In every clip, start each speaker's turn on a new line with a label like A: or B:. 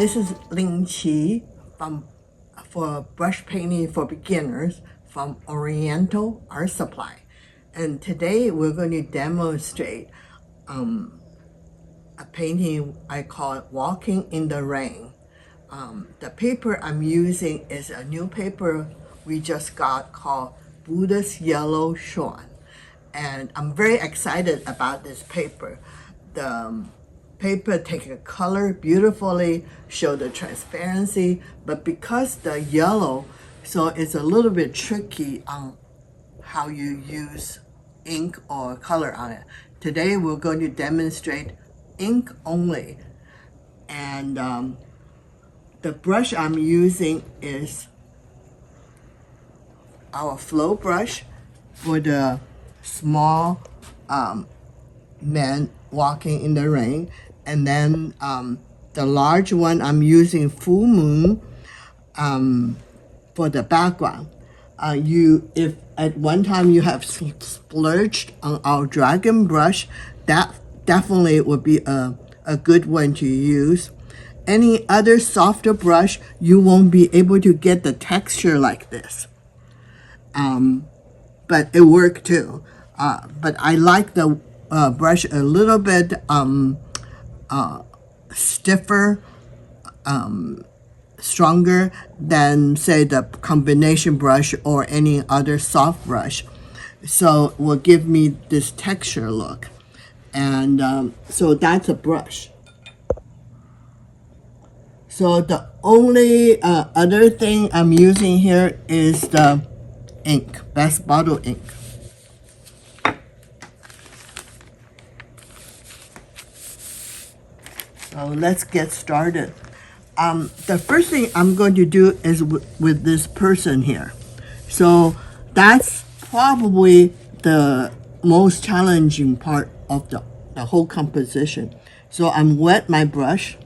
A: this is Ling Chi for brush painting for beginners from Oriental Art Supply. And today we're going to demonstrate a painting I call it Walking in the Rain. The paper I'm using is a new paper we just got called Buddhist Yellow Xuan. And I'm very excited about this paper. The paper takes a color beautifully, show the transparency, but because the yellow, so it's a little bit tricky on how you use ink or color on it. Today we're going to demonstrate ink only. And the brush I'm using is our flow brush for the small man walking in the rain. And then the large one I'm using Full Moon for the background. If at one time you have splurged on our dragon brush, that definitely would be a good one to use. Any other softer brush, you won't be able to get the texture like this. But it worked too. But I like the brush a little bit stiffer, stronger than say the combination brush or any other soft brush. So it will give me this texture look. And so that's a brush. So the only other thing I'm using here is the ink, Best Bottle ink. So let's get started. The first thing I'm going to do is with this person here. So that's probably the most challenging part of the whole composition. So I'm wet my brush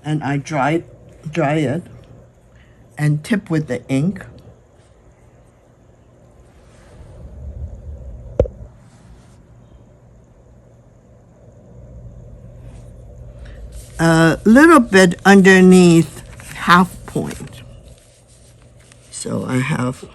A: and I dry it and tip with the ink. A little bit underneath half point. So I have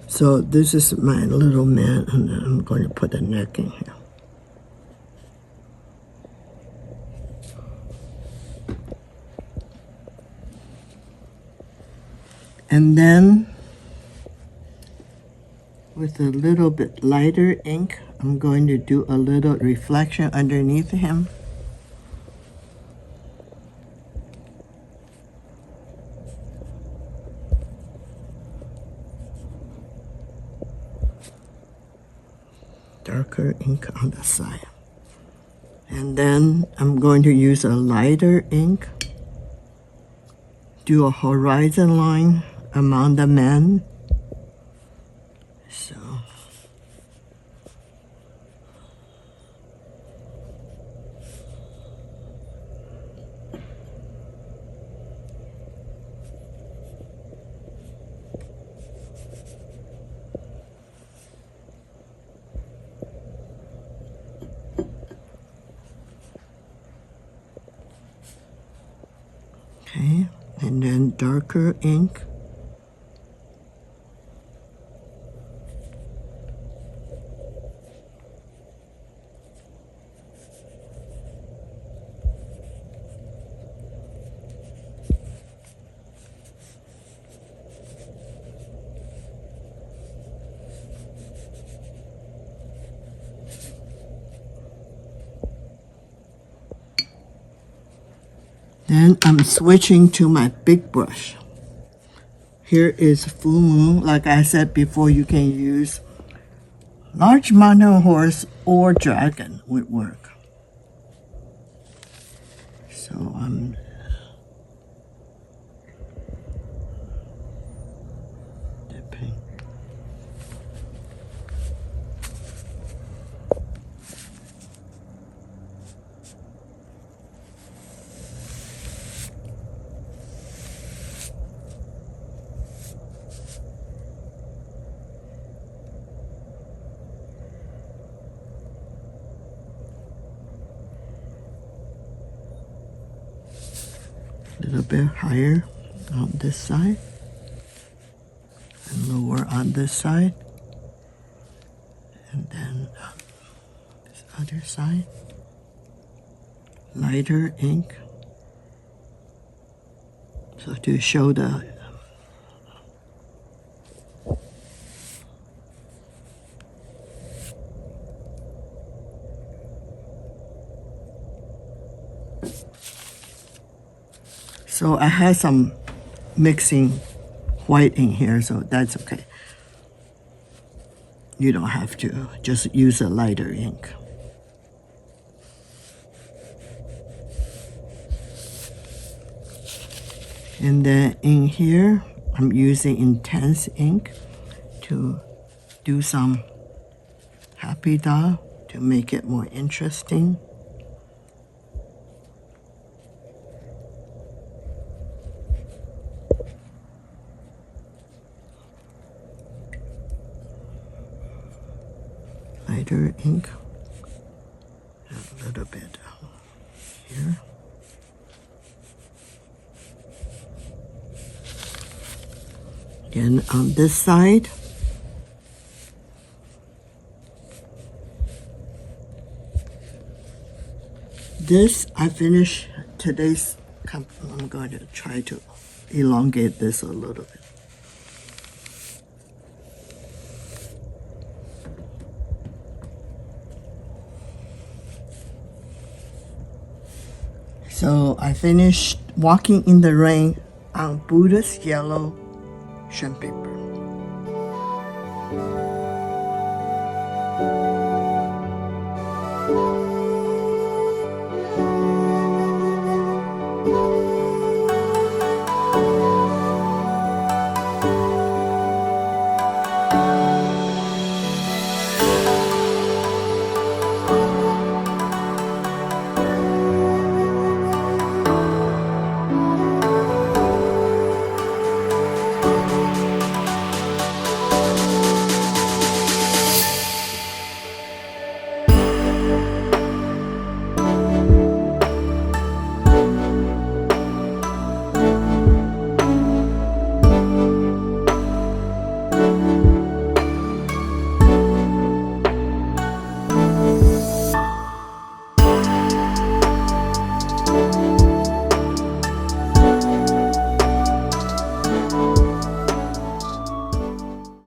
A: So this is my little man, and then I'm going to put a neck in here. And then with a little bit lighter ink, I'm going to do a little reflection underneath him. Darker ink on the side. And then I'm going to use a lighter ink, do a horizon line among the men. So okay, and then darker ink. Then I'm switching to my big brush. Here is full moon. Like I said before, you can use large mountain horse or dragon would work. So I'm dipping. A little bit higher on this side and lower on this side, and then this other side, lighter ink, so to show the so I had some mixing white in here, so that's okay. You don't have to, just use a lighter ink. And then in here, I'm using intense ink to do some happy dot to make it more interesting. Lighter ink, a little bit here. Again on this side, this I finished today's. I'm going to try to elongate this a little bit. So I finished Walking in the Rain on Buddhist Yellow Xuan Paper.